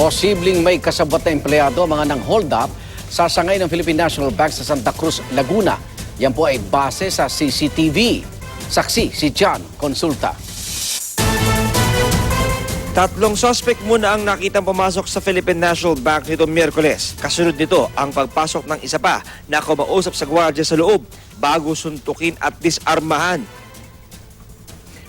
Posibleng may kasabot na empleyado ang mga nang-hold up sa sangay ng Philippine National Bank sa Santa Cruz, Laguna. Yan po ay base sa CCTV. Saksi si John Consulta. Tatlong suspect muna ang nakitang pumasok sa Philippine National Bank nitong Miyerkules. Kasunod nito ang pagpasok ng isa pa na kumausap sa gwardiya sa loob bago suntukin at disarmahan.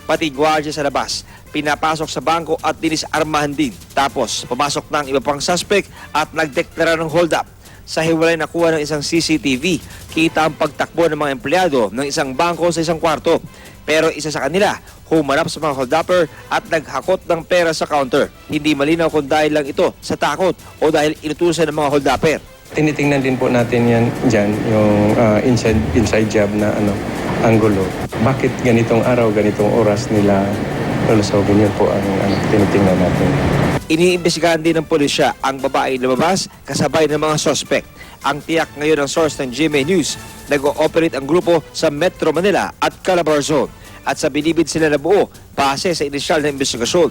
Pati gwardiya sa labas, pinapasok sa bangko at dinisarmahan din. Tapos pumasok ng iba pang suspect at nagdeklara ng hold up. Sa hiwalay nakuha ng isang CCTV, kita ang pagtakbo ng mga empleyado ng isang bangko sa isang kwarto. Pero isa sa kanila, humarap sa mga hold-upper at naghakot ng pera sa counter. Hindi malinaw kung dahil lang ito sa takot o dahil inutusan ng mga hold-upper. Tinitingnan din po natin yan dyan, yung inside job na anggulo. Bakit ganitong araw, ganitong oras nila lulusogin, yun po ang tinitingnan natin. Iniimbestigahan din ng pulisya ang babae lumabas kasabay ng mga suspect. Ang tiyak ngayon ng source ng GMA News, nag-ooperate ang grupo sa Metro Manila at Calabar Zone. At sa bilibid sila na buo, base sa inisyal na investigasyon.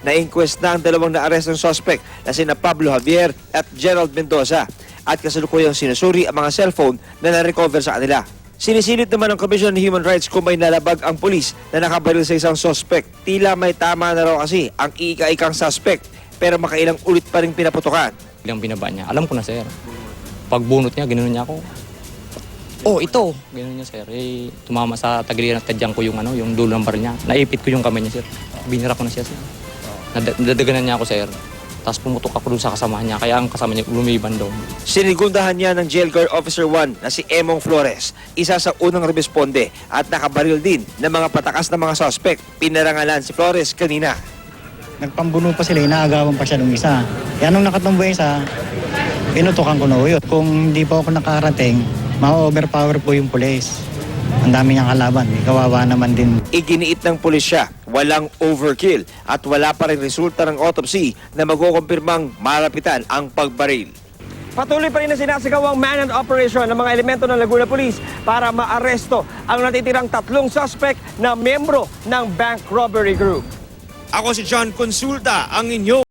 Na-inquest na ang dalawang na-arrest ng suspect na sina Pablo Javier at Gerald Mendoza. At kasalukuyang sinusuri ang mga cellphone na na-recover sa kanila. Sinisilip naman ng Commission on Human Rights kung may nalabag ang pulis na nakabaril sa isang suspect. Tila may tama na raw kasi ang iika-ikang suspect pero makailang ulit pa rin pinaputukan. Bilang binaba niya, alam ko na sir. Pagbunot niya, ganoon niya ako. Oh, ito! Ganoon niya sir. Tumama sa tagiliran at tadyang ko yung dulo ng bar niya. Naipit ko yung kamay niya sir. Binira ko na siya sir. Nadaganan niya ako sir. Tapos pumutok ako dun sa kasamahan niya, kaya ang kasama niya lumiban doon. Sinigundahan niya ng Jail Guard Officer 1 na si Emong Flores, isa sa unang responde at nakabaril din ng mga patakas ng mga suspect. Pinarangalan si Flores kanina. Nagpambuno pa sila, inaagawan pa siya ng isa. Kaya nung nakatumbo isa, pinutukan ko na uyot. Kung hindi pa ako nakarating, ma-overpower po yung pulis. Ang dami niyang kalaban, kawawa naman din. Iginiit ng pulisya, walang overkill at wala pa rin resulta ng autopsy na magkukumpirmang malapitan ang pagbaril. Patuloy pa rin na sinasagawang man-hunt operation ng mga elemento ng Laguna Police para maaresto ang natitirang tatlong suspect na membro ng bank robbery group. Ako si John Consulta, ang inyo.